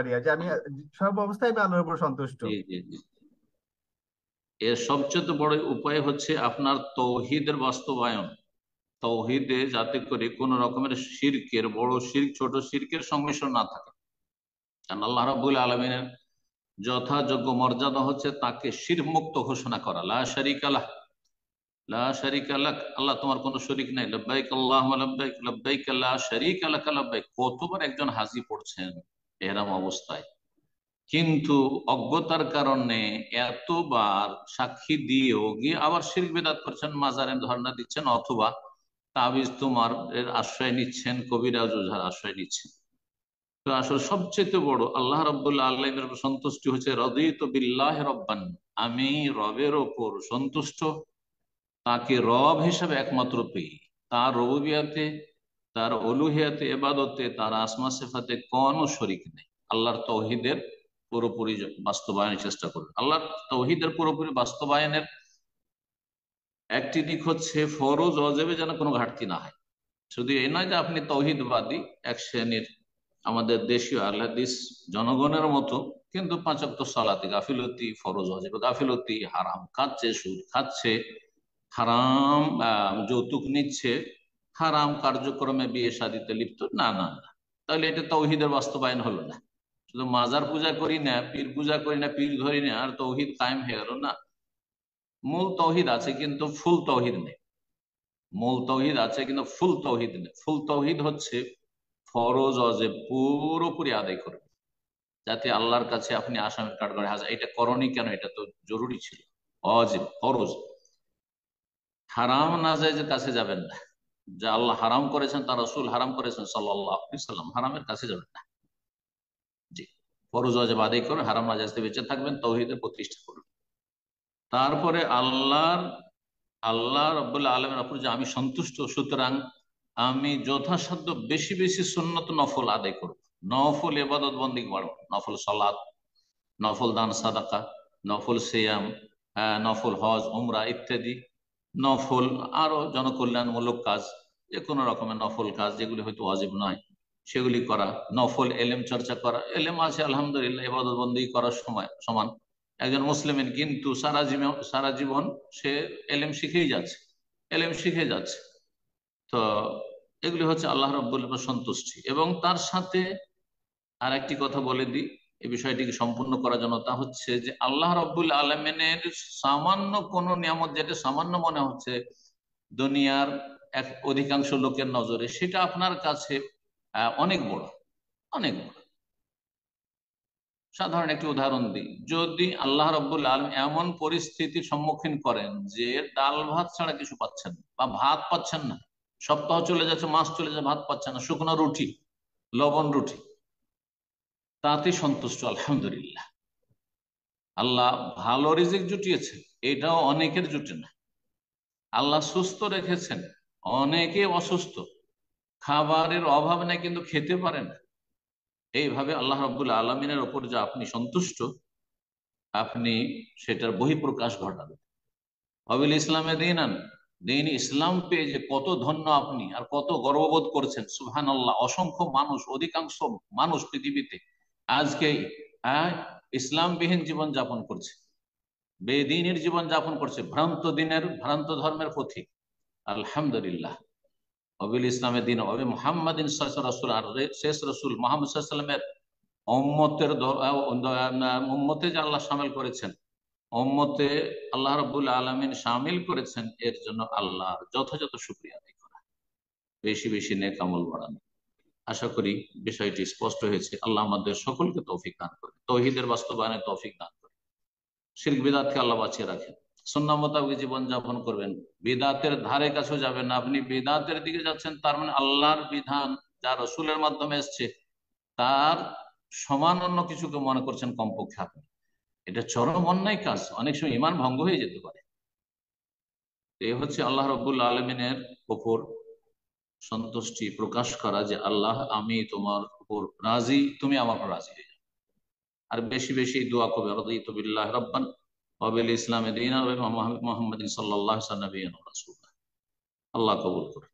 পারি, আর যে আমি সব অবস্থায় আমি আল্লাহর উপর সন্তুষ্ট। জি জি জি। এর সবচেয়ে বড় উপায় হচ্ছে আপনার তৌহিদের বাস্তবায়ন। তৌহিদে যাতে করে কোন রকমের শিরকের, বড় শিরক ছোট শিরকের সংমিশ্রণ না থাকে। কারণ আল্লাহ রাব্বুল আলামিনের যথাযোগ্য মর্যাদা হচ্ছে তাকে শিরক মুক্ত ঘোষণা করা, লা শারীকা লাহ, লা শারীকা লাক, আল্লাহ তোমার কোনো শরীক নাই, লব্বাইক আল্লাহুম্মা লব্বাইক, লব্বাইক লা শারীকা লাক লব্বাইক। কতবার একজন হাজী পড়ছেন এহরাম অবস্থায়, কিন্তু অজ্ঞতার কারণে এতবার সাক্ষী দিয়েও গিয়ে আবার শিরক বিদআত করছেন, মাজারে ধর্ণা দিচ্ছেন, অথবা তাবিজ তোমার এর আশ্রয় নিচ্ছেন, কবিরাজ ওঝার আশ্রয় নিচ্ছেন। তো আসলে সবচেয়ে বড় আল্লাহ রাব্বুল আলামিনের উপর সন্তুষ্টি হচ্ছে রাদিতু বিল্লাহি রাব্বান, আমি রবের ওপর সন্তুষ্ট, তাকে রব হিসাবে একমাত্র পেয়ে, তার রুবুবিয়াতে, তার উলুহিয়াতে, ইবাদতে, তার আসমা সিফাতে কোনো শরীক নেই। আল্লাহর তৌহিদের পুরোপুরি বাস্তবায়নের চেষ্টা করবে। আল্লাহর তৌহিদের পুরোপুরি বাস্তবায়নের একটি দিক হচ্ছে ফরজ ওয়াজিবে যেন কোনো ঘাটতি না হয়। শুধু এই নয় যে আপনি তৌহিদবাদী এক শ্রেণীর আমাদের দেশীয় আহলে হাদিস জনগণের মতো, কিন্তু পাঁচ ওয়াক্ত সালাতে গাফিলতি, ফরজ ওয়াজিবে গাফিলতি, হারাম খাচ্ছে, সুদ খাচ্ছে, হারাম যৌতুক নিচ্ছে, হারাম কার্যক্রমে বিয়ে শাদিতে লিপ্ত, না না না, তাহলে এটা তৌহিদের বাস্তবায়ন হলো না। শুধু মাজার পূজা করি না, পীর পূজা করি না, পীর ধরি না, আর তৌহিদ কায়েম হয়ে গেল না। মূল তৌহিদ আছে কিন্তু ফুল তৌহিদ নেই। মূল তৌহিদ আছে কিন্তু ফুল তৌহিদ নেই। ফুল তৌহিদ হচ্ছে ফরজ ওয়াজিব পুরোপুরি আদায় করবে, যাতে আল্লাহর কাছে আপনি আসামের কাঠগড়ায় হাজার, এটা করণীয় কেন, এটা তো জরুরি ছিল, ওয়াজিব ফরজ। হারাম নাজায়েজের কাছে যাবেন না, যা আল্লাহ হারাম করেছেন, তার রাসূল হারাম করেছেন সাল্লাল্লাহু আলাইহি সাল্লাম, হারামের কাছে যাবেন না। জি, ফরজ ওয়াজিব আদায় করে হারাম নাজায়েজ থেকে বেঁচে থাকবেন, তৌহিদের প্রতিষ্ঠা করবেন। তারপরে আল্লাহ রাব্বুল আলামিনের উপর যে আমি সন্তুষ্ট, সুতরাং আমি যথাসাধ্য বেশি বেশি সুন্নত নফল আদায় করব, নফল ইবাদত বন্দেগী বাড়াবো, নফল সালাত, নফল দান সাদাকা, নফল সিয়াম, নফল হজ উমরা ইত্যাদি, নফল আরো জনকল্যাণমূলক কাজ, যে কোনো রকমের নফল কাজ যেগুলি হয়তো ওয়াজিব নয় সেগুলি করা, নফল এলেম চর্চা করা, এলেম আছে আলহামদুলিল্লাহ, ইবাদত বন্দেগী করার সময় সমান একজন মুসলিমের, কিন্তু সারা জীবন সে এলেম শিখেই যাচ্ছে, এলেম শিখে যাচ্ছে। তো এগুলি হচ্ছে আল্লাহ রাব্বুল আলামিনের সন্তুষ্টি। এবং তার সাথে আর একটি কথা বলে দিই এই বিষয়টিকে সম্পূর্ণ করার জন্য, তা হচ্ছে যে আল্লাহ রাব্বুল আলামিনের সামান্য কোন নিয়ামত, যেটা সামান্য মনে হচ্ছে দুনিয়ার এক অধিকাংশ লোকের নজরে, সেটা আপনার কাছে অনেক বড়, অনেক বড়। সাধারণ একটি উদাহরণ দিই, যদি আল্লাহ রাব্বুল আলামিন এমন পরিস্থিতির সম্মুখীন করেন যে ডাল ভাত ছাড়া কিছু পাচ্ছেন না, বা ভাত পাচ্ছেন না, সপ্তাহ চলে যাচ্ছে, মাস চলে যাচ্ছে, ভাত পাচ্ছেন না, শুকনো রুটি, লবণ রুটি, তাতে সন্তুষ্ট আলহামদুলিল্লাহ। আল্লাহ ভালো রিজিক জুটিয়েছেন, এটাও অনেকের জুটে না। আল্লাহ সুস্থ রেখেছেন, অনেকে অসুস্থ, খাবারের অভাব নেই কিন্তু খেতে পারে না। এইভাবে আল্লাহ রাব্বুল আলামিনের ওপর যে আপনি সন্তুষ্ট, আপনি সেটার বহিঃপ্রকাশ ঘটাবেন। অবিল ইসলামে দিনান, দিন ইসলাম পেয়ে যে কত ধন্য আপনি, আর কত গর্ববোধ করছেন, সুবহানাল্লাহ। অসংখ্য মানুষ, অধিকাংশ মানুষ পৃথিবীতে আজকে ইসলামবিহীন জীবন যাপন করছে, বেদিনের জীবন যাপন করছে, ভ্রান্ত দিনের, ভ্রান্ত ধর্মের পথিক। আলহামদুলিল্লাহ, অবিল ইসলামে দিন, অবি মুহাম্মাদিন রাসূল, আর শেষ রাসূল মুহাম্মদ সাল্লাল্লাহু আলাইহি ওয়াসাল্লামের উম্মতে যে আল্লাহ শামিল করেছেন, উম্মতে আল্লাহ রাব্বুল আলামিন শামিল করেছেন, এর জন্য আল্লাহর যথাযথ শুকরিয়া আদায় করা, বেশি বেশি নেক আমল বাড়ানো। আশা করি বিষয়টি স্পষ্ট হয়েছে। আল্লাহ আমাদের সকলকে তৌফিক দান করে, তৌহিদের বাস্তবায়নে তৌফিক দান করে, শিরক বিদআতকে আল্লাহ বাঁচিয়ে রাখেন, সুন্নাহ মোতাবেক জীবন যাপন করবেন, বিদআতের ধারে কাছেও যাবেন না। আপনি বিদআতের দিকে যাচ্ছেন, তার মানে আল্লাহর বিধান যা রসুলের মাধ্যমে এসছে তার সমান অন্য কিছুকে মনে করছেন কমপক্ষে আপনি, এটা চরম অন্যায় কাজ, অনেক সময় ইমান ভঙ্গ হয়ে যেতে পারে। এই হচ্ছে আল্লাহ রাব্বুল আলামিনের উপর সন্তুষ্টি প্রকাশ করা, যে আল্লাহ আমি তোমার উপর রাজি, তুমি আমার উপর রাজি হয়ে যাও। আর বেশি বেশি দোয়া করবে, রাদিতু বিল্লাহি রাব্বান ওয়া বিল ইসলামি দীনান ওয়া মুহাম্মাদিন সাল্লাল্লাহু আলাইহি ওয়া সাল্লাম। আল্লাহ কবুল করুন।